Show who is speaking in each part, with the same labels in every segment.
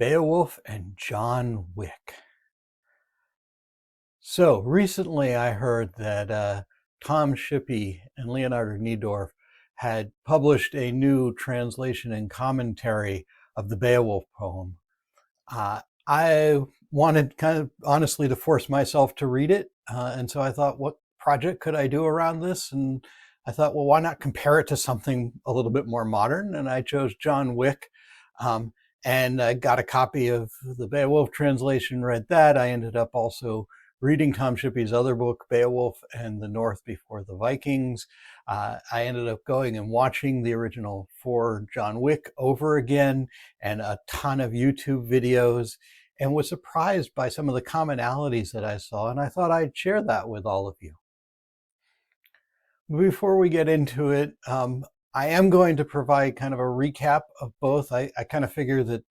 Speaker 1: Beowulf and John Wick. So recently I heard that Tom Shippey and Leonardo Niedorf had published a new translation and commentary of the Beowulf poem. I wanted kind of honestly to force myself to read it. And so I thought, what project could I do around this? And I thought, well, why not compare it to something a little bit more modern? And I chose John Wick. Um, and I got a copy of the Beowulf translation, read that. I ended up also reading Tom Shippey's other book, Beowulf and the North Before the Vikings. I ended up going and watching the original for John Wick over again and a ton of YouTube videos, and was surprised by some of the commonalities that I saw. And I thought I'd share that with all of you. Before we get into it, I am going to provide kind of a recap of both. I kind of figure that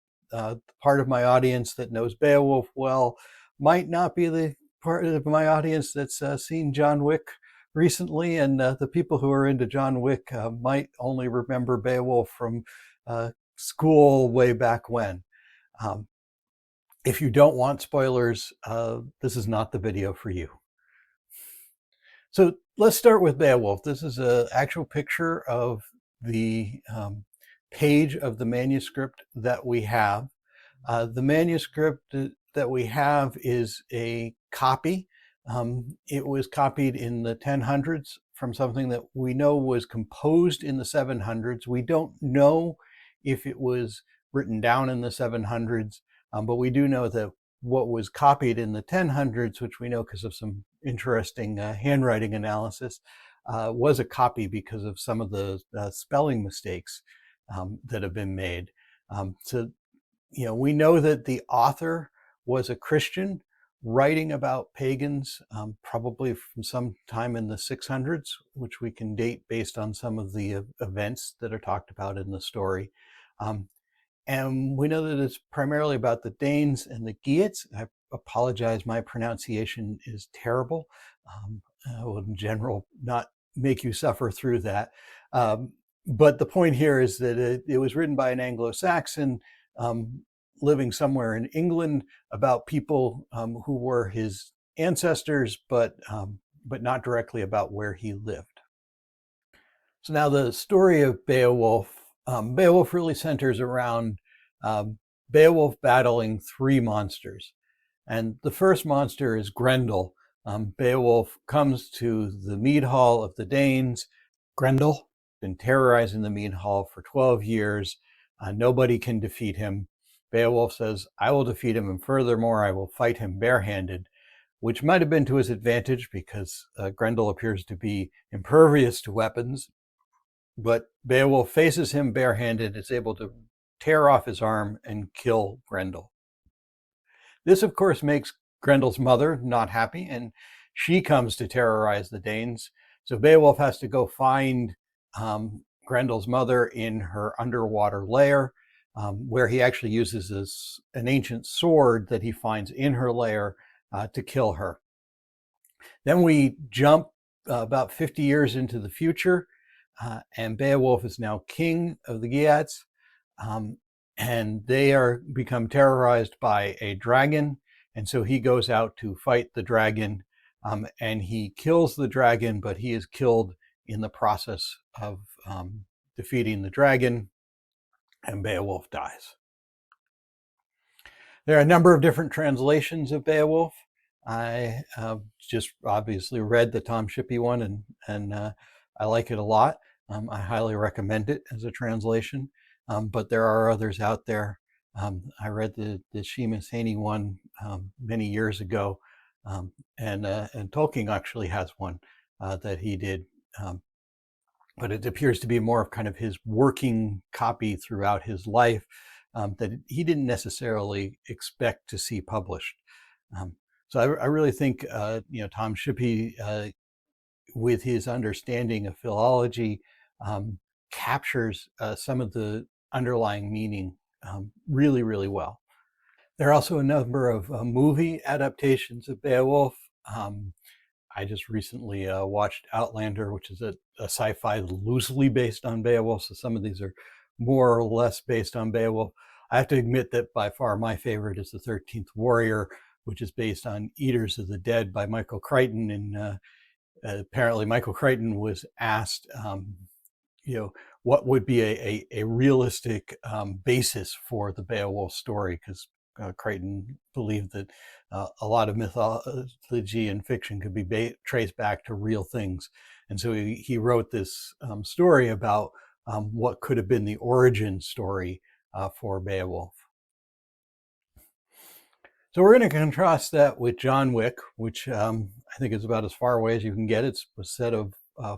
Speaker 1: part of my audience that knows Beowulf well might not be the part of my audience that's seen John Wick recently, and the people who are into John Wick might only remember Beowulf from school way back when. If you don't want spoilers, this is not the video for you. So let's start with Beowulf. This is an actual picture of the page of the manuscript that we have. The manuscript that we have is a copy. It was copied in the 1000s from something that we know was composed in the 700s. We don't know if it was written down in the 700s, but we do know that what was copied in the 1000s, which we know because of some interesting handwriting analysis, was a copy because of some of the spelling mistakes that have been made. So, we know that the author was a Christian writing about pagans, probably from some time in the 600s, which we can date based on some of the events that are talked about in the story. And we know that it's primarily about the Danes and the Geats. I apologize, my pronunciation is terrible. I will in general not make you suffer through that. But the point here is that it was written by an Anglo-Saxon living somewhere in England about people who were his ancestors, but not directly about where he lived. So now the story of Beowulf. Beowulf really centers around Beowulf battling three monsters. And the first monster is Grendel. Beowulf comes to the mead hall of the Danes. Grendel been terrorizing the mead hall for 12 years. Nobody can defeat him. Beowulf says, I will defeat him, and furthermore, I will fight him barehanded, which might have been to his advantage because Grendel appears to be impervious to weapons. But Beowulf faces him barehanded, is able to tear off his arm and kill Grendel. This, of course, makes Grendel's mother not happy, and she comes to terrorize the Danes. So Beowulf has to go find Grendel's mother in her underwater lair, where he actually uses an ancient sword that he finds in her lair to kill her. Then we jump about 50 years into the future, and Beowulf is now king of the Geats, and they become terrorized by a dragon, and so he goes out to fight the dragon, and he kills the dragon, but he is killed in the process of defeating the dragon, and Beowulf dies. There are a number of different translations of Beowulf. I just obviously read the Tom Shippey one, and I like it a lot. I highly recommend it as a translation, but there are others out there. I read the Seamus Haney one many years ago, and Tolkien actually has one that he did, but it appears to be more of kind of his working copy throughout his life that he didn't necessarily expect to see published. So I really think Tom Shippey, with his understanding of philology, captures some of the underlying meaning really, really well. There are also a number of movie adaptations of Beowulf. I just recently watched Outlander, which is a sci-fi loosely based on Beowulf. So some of these are more or less based on Beowulf. I have to admit that by far my favorite is The 13th Warrior, which is based on Eaters of the Dead by Michael Crichton. And apparently Michael Crichton was asked, what would be a realistic basis for the Beowulf story, because Crichton believed that a lot of mythology and fiction could be traced back to real things. And so he wrote this story about what could have been the origin story for Beowulf. So we're going to contrast that with John Wick, which I think is about as far away as you can get. It's a set of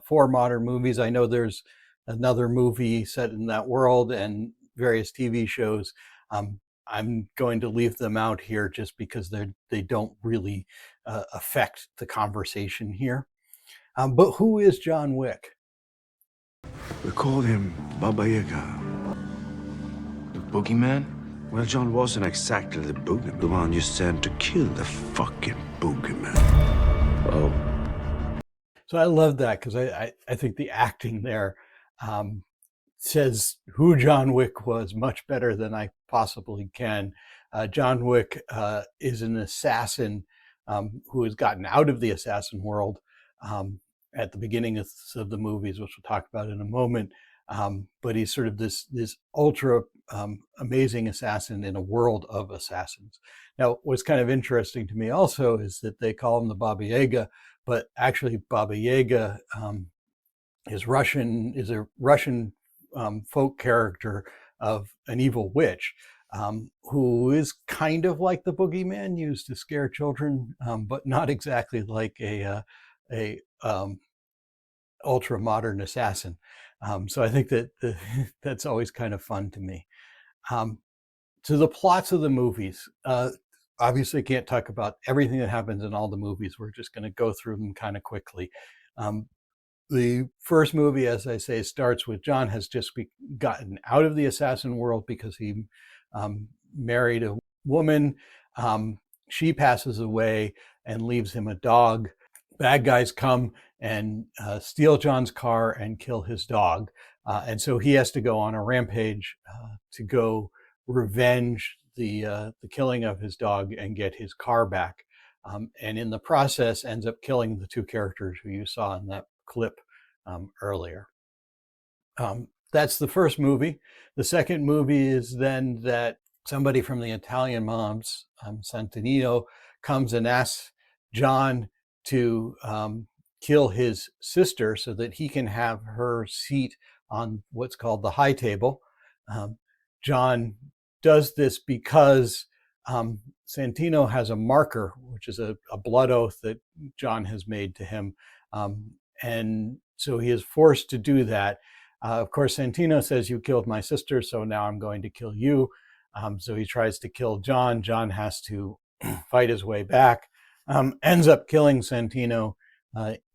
Speaker 1: 4 modern movies. I know there's another movie set in that world and various TV shows. I'm going to leave them out here just because they don't really affect the conversation here. But who is John Wick?
Speaker 2: We called him Baba Yaga.
Speaker 3: The boogeyman?
Speaker 2: Well, John wasn't exactly the boogeyman. The one you sent to kill the fucking boogeyman.
Speaker 3: Oh.
Speaker 1: So I love that because I think the acting there says who John Wick was much better than I possibly can. John Wick is an assassin who has gotten out of the assassin world at the beginning of the movies, which we'll talk about in a moment. But he's sort of this ultra amazing assassin in a world of assassins. Now, what's kind of interesting to me also is that they call him the Baba Yaga, but actually Baba Yaga is a Russian folk character of an evil witch who is kind of like the boogeyman used to scare children, but not exactly like a ultra modern assassin. So I think that that's always kind of fun to me. So the plots of the movies, obviously can't talk about everything that happens in all the movies. We're just going to go through them kind of quickly. The first movie, as I say, starts with John has just gotten out of the assassin world because he married a woman. She passes away and leaves him a dog. Bad guys come and steal John's car and kill his dog. And so he has to go on a rampage to go revenge the killing of his dog and get his car back. And in the process ends up killing the 2 characters who you saw in that clip earlier. That's the first movie. The second movie is then that somebody from the Italian mobs, Sant'Antonio, comes and asks John to kill his sister so that he can have her seat on what's called the high table. John does this because Santino has a marker, which is a blood oath that John has made to him. And so he is forced to do that. Of course, Santino says, "You killed my sister, so now I'm going to kill you." So he tries to kill John. John has to fight his way back, ends up killing Santino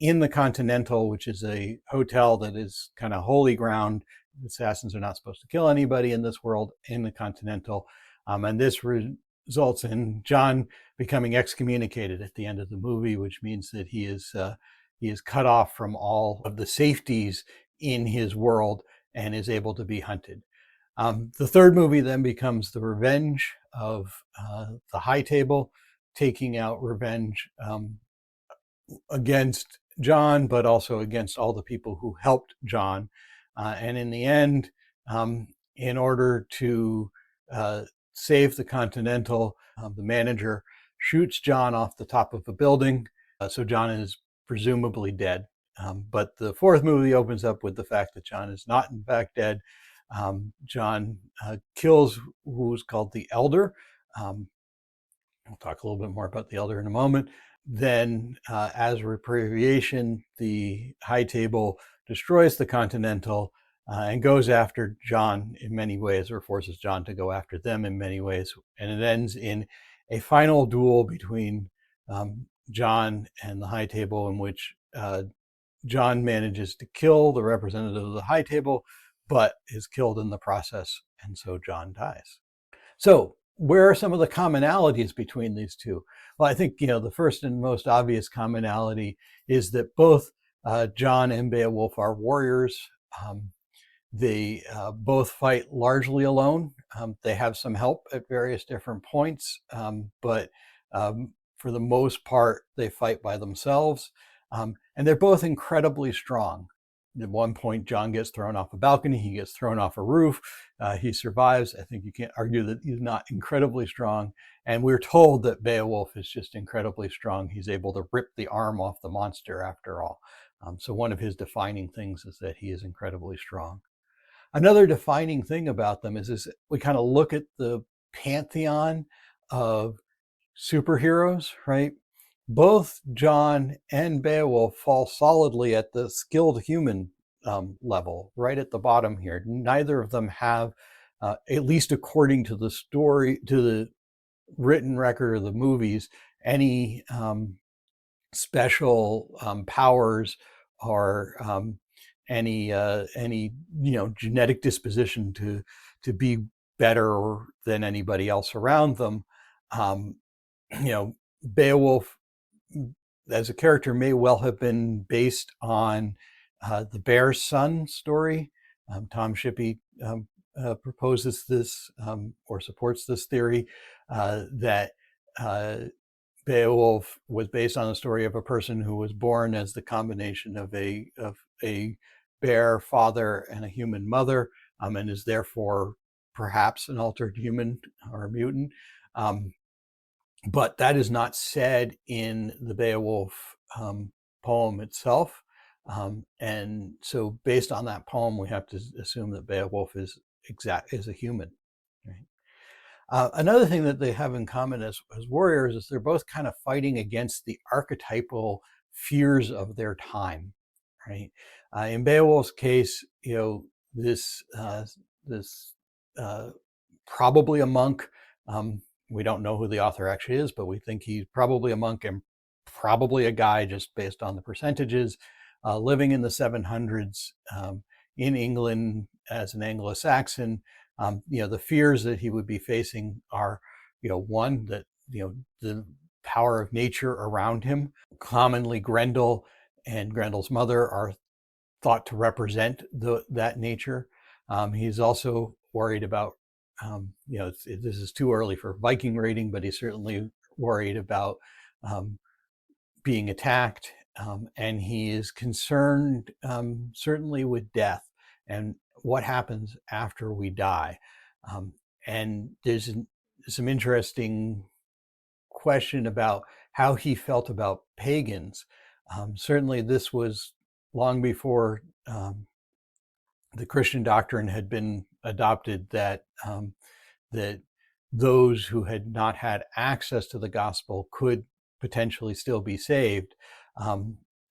Speaker 1: in the Continental, which is a hotel that is kind of holy ground. Assassins are not supposed to kill anybody in this world, in the Continental. And this results in John becoming excommunicated at the end of the movie, which means that he is cut off from all of the safeties in his world and is able to be hunted. The third movie then becomes the revenge of the High Table, taking out revenge against John, but also against all the people who helped John. And in the end, in order to save the Continental, the manager shoots John off the top of a building. So John is presumably dead. But the fourth movie opens up with the fact that John is not in fact dead. John kills who's called the Elder. We'll talk a little bit more about the Elder in a moment. Then, as reparation, the High Table destroys the Continental and goes after John in many ways, or forces John to go after them in many ways. And it ends in a final duel between John and the High Table, in which John manages to kill the representative of the High Table, but is killed in the process, and so John dies. So where are some of the commonalities between these two? Well, I think, the first and most obvious commonality is that both John and Beowulf are warriors. They both fight largely alone. They have some help at various different points, but for the most part, they fight by themselves. And they're both incredibly strong. At one point, John gets thrown off a balcony, he gets thrown off a roof, he survives. I think you can't argue that he's not incredibly strong. And we're told that Beowulf is just incredibly strong. He's able to rip the arm off the monster after all. So one of his defining things is that he is incredibly strong. Another defining thing about them is we kind of look at the pantheon of superheroes, right? Both John and Beowulf fall solidly at the skilled human level, right at the bottom here. Neither of them have, at least according to the story, to the written record of the movies, any special powers or any genetic disposition to be better than anybody else around them. Beowulf as a character may well have been based on the Bear's Son story. Tom Shippey proposes this or supports this theory that Beowulf was based on the story of a person who was born as the combination of a bear father and a human mother, and is therefore perhaps an altered human or a mutant. But that is not said in the Beowulf poem itself. And so based on that poem, we have to assume that Beowulf is a human. Right? Another thing that they have in common as warriors is they're both kind of fighting against the archetypal fears of their time, right? In Beowulf's case, this probably a monk. We don't know who the author actually is, but we think he's probably a monk and probably a guy just based on the percentages, living in the 700s in England as an Anglo-Saxon. The fears that he would be facing are, one, that, the power of nature around him. Commonly, Grendel and Grendel's mother are thought to represent that nature. He's also worried about, this is too early for Viking raiding, but he's certainly worried about being attacked. And he is concerned certainly with death and what happens after we die. And there's some interesting question about how he felt about pagans. Certainly this was long before the Christian doctrine had been adopted that that those who had not had access to the gospel could potentially still be saved.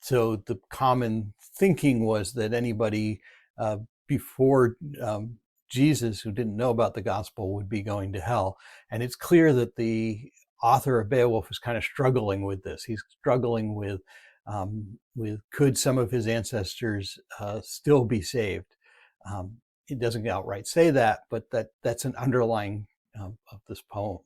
Speaker 1: So the common thinking was that anybody before Jesus who didn't know about the gospel would be going to hell. And it's clear that the author of Beowulf is kind of struggling with this. He's struggling with could some of his ancestors still be saved? He doesn't outright say that, but that's an underlying of this poem.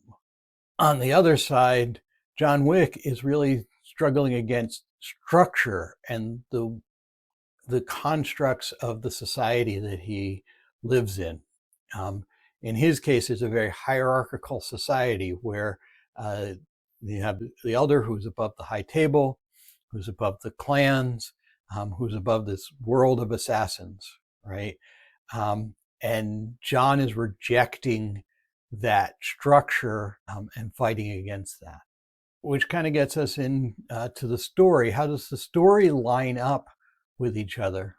Speaker 1: On the other side, John Wick is really struggling against structure and the constructs of the society that he lives in. In his case, it's a very hierarchical society where you have the elder who's above the high table, who's above the clans, who's above this world of assassins, right? And John is rejecting that structure and fighting against that, which kind of gets us in to the story. How does the story line up with each other?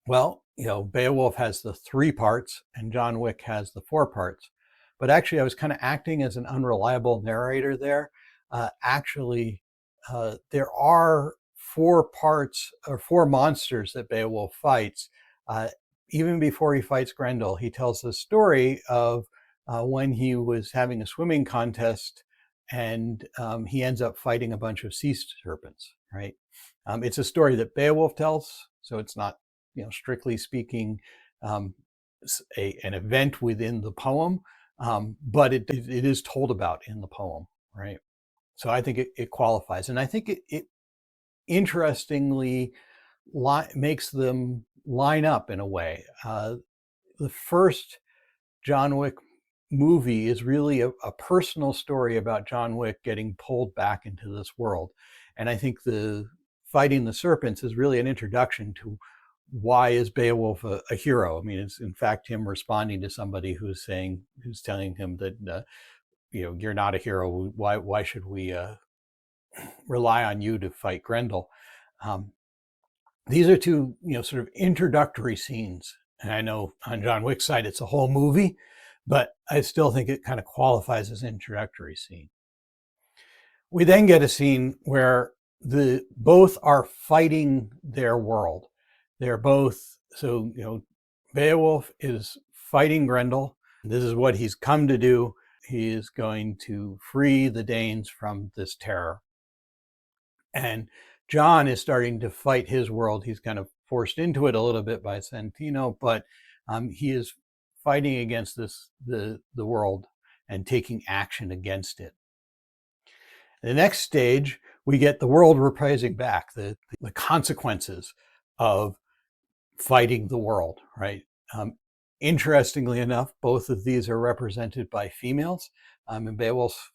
Speaker 1: Well, Beowulf has the 3 parts and John Wick has the 4 parts. But actually, I was kind of acting as an unreliable narrator there. There are 4 parts or 4 monsters that Beowulf fights. Even before he fights Grendel, he tells the story of when he was having a swimming contest and he ends up fighting a bunch of sea serpents, right? It's a story that Beowulf tells, so it's not, strictly speaking, an event within the poem, but it is told about in the poem, right? So I think it qualifies. And I think it interestingly makes them line up in a way. The first John Wick movie is really a personal story about John Wick getting pulled back into this world. And I think the Fighting the Serpents is really an introduction to why is Beowulf a hero. I mean, it's in fact him responding to somebody who's telling him that, you're not a hero. Why should we rely on you to fight Grendel? These are two, sort of introductory scenes. And I know on John Wick's side, it's a whole movie, but I still think it kind of qualifies as an introductory scene. We then get a scene where both are fighting their world. They're both, Beowulf is fighting Grendel. This is what he's come to do. He is going to free the Danes from this terror. And John is starting to fight his world. He's kind of forced into it a little bit by Santino, but he is fighting against the world and taking action against it. The next stage, we get the world reprising back, the consequences of fighting the world, right? Interestingly enough, both of these are represented by females. In Beowulf's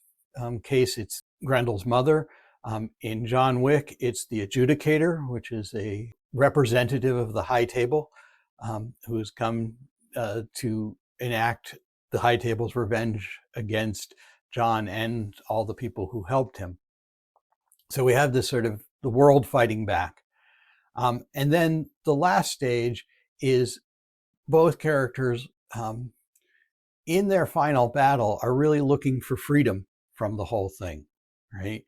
Speaker 1: case, it's Grendel's mother. In John Wick, it's the adjudicator, which is a representative of the High Table, who has come to enact the High Table's revenge against John and all the people who helped him. So we have this sort of the world fighting back. And then the last stage is both characters in their final battle are really looking for freedom from the whole thing, right?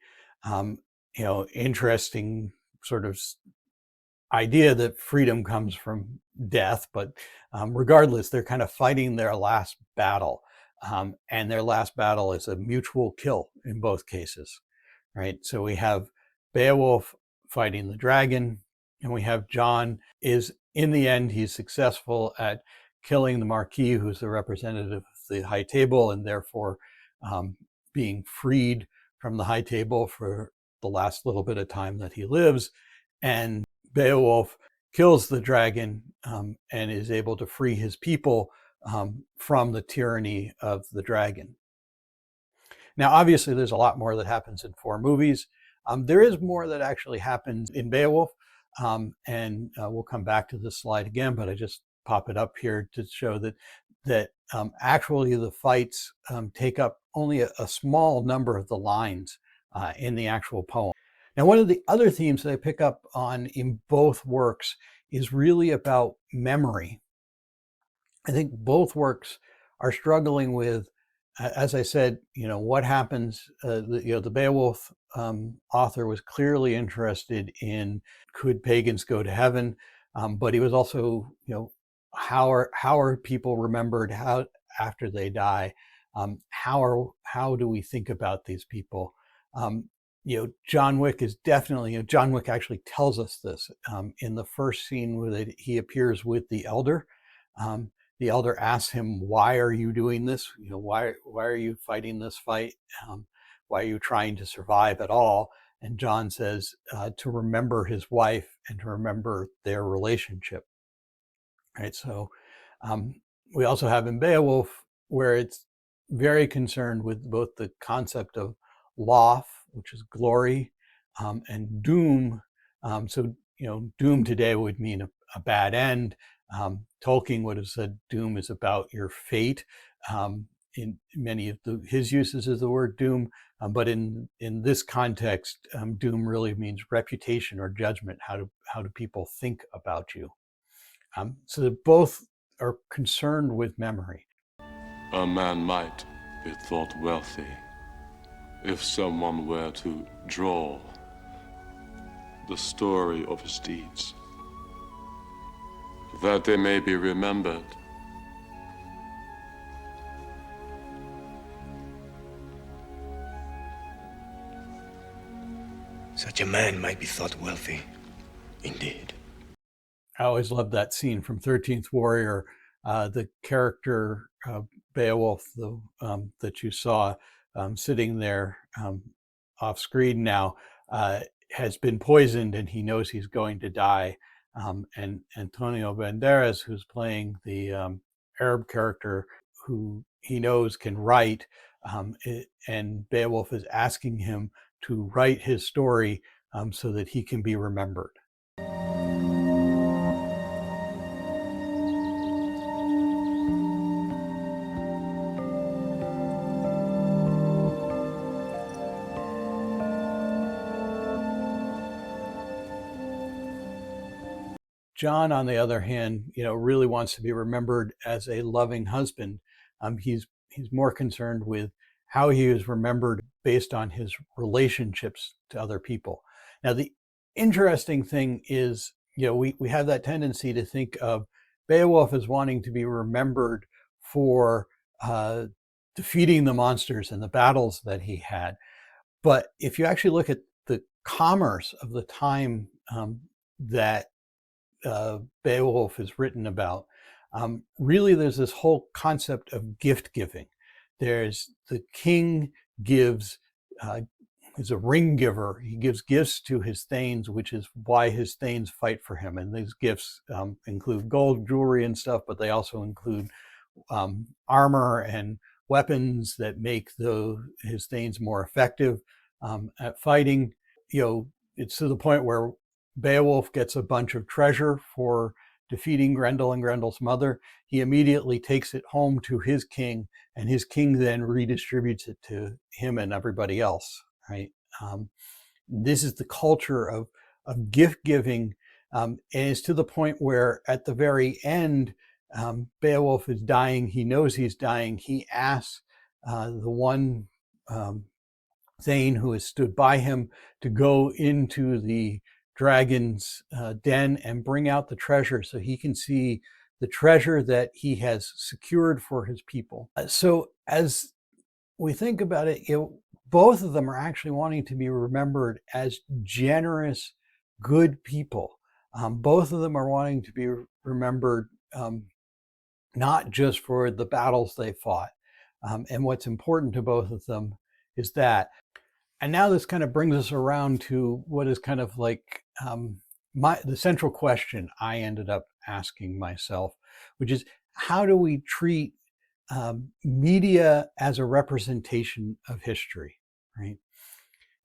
Speaker 1: Interesting sort of idea that freedom comes from death, but regardless, they're kind of fighting their last battle. And their last battle is a mutual kill in both cases, right? So we have Beowulf fighting the dragon, and we have John in the end, he's successful at killing the Marquis, who's the representative of the High Table, and therefore being freed from the High Table for the last little bit of time that he lives. And Beowulf kills the dragon and is able to free his people from the tyranny of the dragon. Now, obviously, there's a lot more that happens in 4 movies. There is more that actually happens in Beowulf, and we'll come back to this slide again, but I just pop it up here to show that actually the fights take up only a small number of the lines in the actual poem. Now, one of the other themes that I pick up on in both works is really about memory. I think both works are struggling with, as I said, what happens. The Beowulf author was clearly interested in, could pagans go to heaven? But he was also, how are people remembered? How after they die? How do we think about these people? John Wick is definitely. John Wick actually tells us this in the first scene where he appears with the elder. The elder asks him, "Why are you doing this? Why are you fighting this fight? Why are you trying to survive at all?" And John says, to remember his wife and to remember their relationship. Right. So we also have in Beowulf where it's very concerned with both the concept of loth, which is glory, and doom. Doom today would mean a bad end. Tolkien would have said doom is about your fate. In many of his uses of the word doom, but in this context, doom really means reputation or judgment. How do people think about you? So that both are concerned with memory.
Speaker 4: A man might be thought wealthy if someone were to draw the story of his deeds, that they may be remembered.
Speaker 3: Such a man might be thought wealthy, indeed.
Speaker 1: I always loved that scene from 13th Warrior. The character Beowulf, that you saw sitting there off screen now, has been poisoned, and he knows he's going to die. and Antonio Banderas, who's playing the Arab character who he knows can write, and Beowulf is asking him to write his story so that he can be remembered. John, on the other hand, really wants to be remembered as a loving husband. He's more concerned with how he is remembered based on his relationships to other people. Now, the interesting thing is, we have that tendency to think of Beowulf as wanting to be remembered for defeating the monsters and the battles that he had. But if you actually look at the commerce of the time that Beowulf is written about, really there's this whole concept of gift giving. There's the king gives, is a ring giver. He gives gifts to his thanes, which is why his thanes fight for him. And these gifts include gold, jewelry, and stuff, but they also include armor and weapons that make his thanes more effective at fighting. It's to the point where Beowulf gets a bunch of treasure for defeating Grendel and Grendel's mother. He immediately takes it home to his king, and his king then redistributes it to him and everybody else, right? This is the culture of gift giving, and it's to the point where at the very end, Beowulf is dying. He knows he's dying. He asks the one thane who has stood by him to go into the dragon's den and bring out the treasure so he can see the treasure that he has secured for his people. So as we think about it, both of them are actually wanting to be remembered as generous, good people. Both of them are wanting to be remembered not just for the battles they fought. And what's important to both of them is that. And now this kind of brings us around to what is kind of like the central question I ended up asking myself, which is, how do we treat media as a representation of history, right?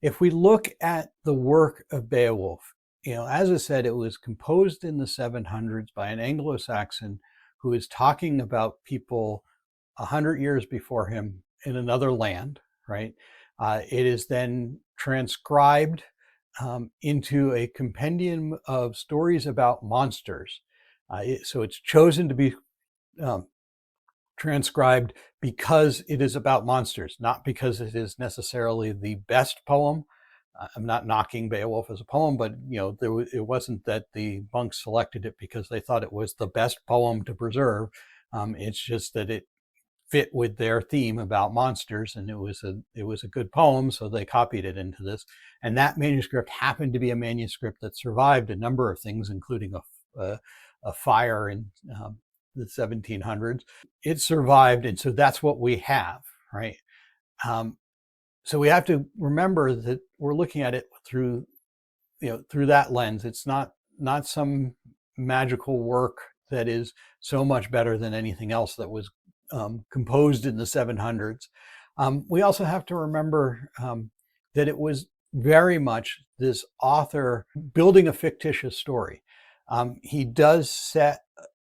Speaker 1: If we look at the work of Beowulf, as I said, it was composed in the 700s by an Anglo-Saxon who is talking about people 100 years before him in another land, right? It is then transcribed into a compendium of stories about monsters. So it's chosen to be transcribed because it is about monsters, not because it is necessarily the best poem. I'm not knocking Beowulf as a poem, but it wasn't that the monks selected it because they thought it was the best poem to preserve. It's just that it fit with their theme about monsters, and it was a good poem, so they copied it into this. And that manuscript happened to be a manuscript that survived a number of things, including a fire in the 1700s. It survived, and so that's what we have, right? So we have to remember that we're looking at it through that lens. It's not some magical work that is so much better than anything else that was composed in the 700s. We also have to remember that it was very much this author building a fictitious story. He does set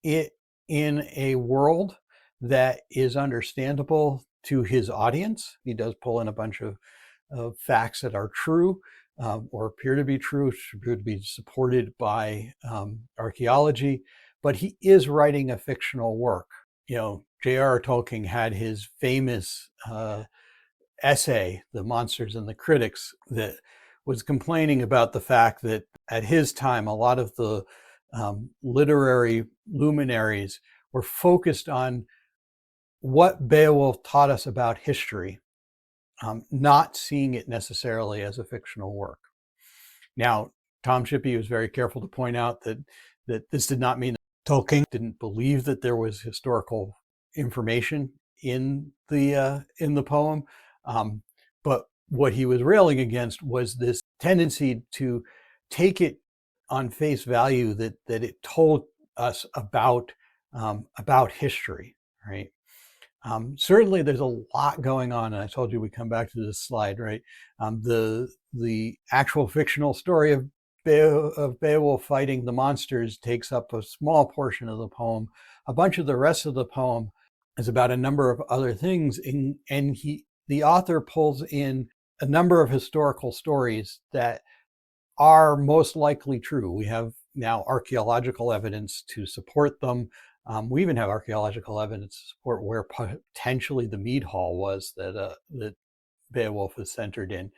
Speaker 1: it in a world that is understandable to his audience. He does pull in a bunch of facts that are true or appear to be true, appear to be supported by archaeology, but he is writing a fictional work. J.R.R. Tolkien had his famous essay, The Monsters and the Critics, that was complaining about the fact that at his time, a lot of the literary luminaries were focused on what Beowulf taught us about history, not seeing it necessarily as a fictional work. Now, Tom Shippey was very careful to point out that this did not mean that Tolkien didn't believe that there was historical information in the poem, but what he was railing against was this tendency to take it on face value that it told us about history, right? Certainly, there's a lot going on, and I told you we come back to this slide, right? The actual fictional story of Beowulf fighting the monsters takes up a small portion of the poem. A bunch of the rest of the poem is about a number of other things, and the author pulls in a number of historical stories that are most likely true. We have now archaeological evidence to support them. We even have archaeological evidence to support where potentially the mead hall was that Beowulf is centered in.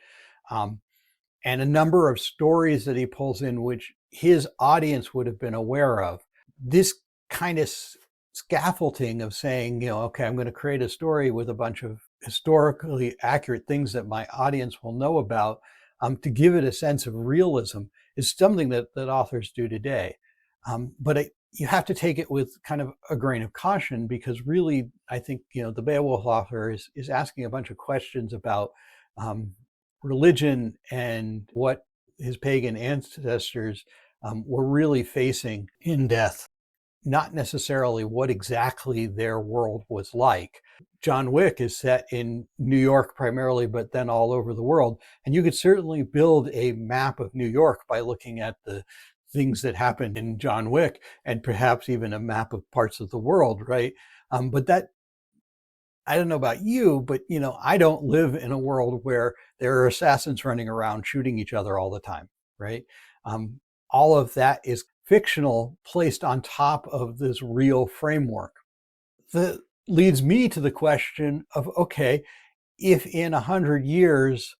Speaker 1: And a number of stories that he pulls in, which his audience would have been aware of. This kind of scaffolding of saying, okay, I'm going to create a story with a bunch of historically accurate things that my audience will know about, to give it a sense of realism, is something that authors do today. But you have to take it with kind of a grain of caution, because really, I think, the Beowulf author is asking a bunch of questions about religion and what his pagan ancestors were really facing in death, not necessarily what exactly their world was like. John Wick is set in New York primarily, but then all over the world. And you could certainly build a map of New York by looking at the things that happened in John Wick, and perhaps even a map of parts of the world, right? But that, I don't know about you, but I don't live in a world where there are assassins running around shooting each other all the time, right? All of that is fictional, placed on top of this real framework. That leads me to the question of, okay, if in 100 years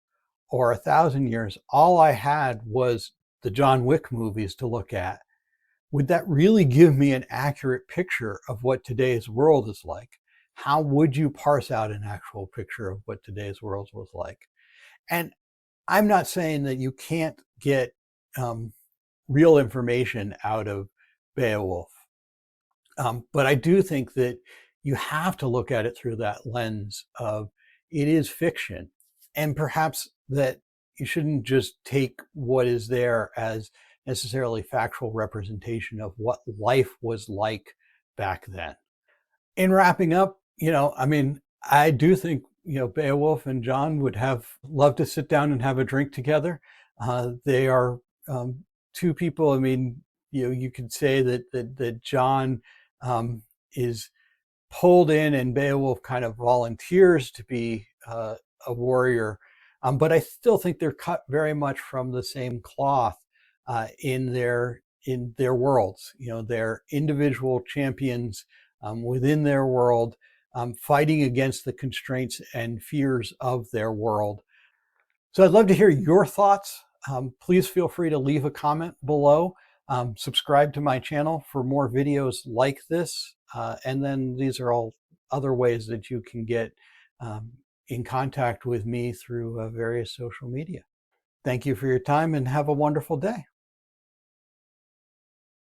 Speaker 1: or 1,000 years, all I had was the John Wick movies to look at, would that really give me an accurate picture of what today's world is like? How would you parse out an actual picture of what today's world was like? And I'm not saying that you can't get real information out of Beowulf. But I do think that you have to look at it through that lens of, it is fiction, and perhaps that you shouldn't just take what is there as necessarily factual representation of what life was like back then. In wrapping up, I do think, Beowulf and John would have loved to sit down and have a drink together. They are two people. I mean, you could say that John is pulled in, and Beowulf kind of volunteers to be a warrior. But I still think they're cut very much from the same cloth in their worlds. They're individual champions within their world, fighting against the constraints and fears of their world. So I'd love to hear your thoughts. Please feel free to leave a comment below. Subscribe to my channel for more videos like this. And then these are all other ways that you can get in contact with me through various social media. Thank you for your time, and have a wonderful day.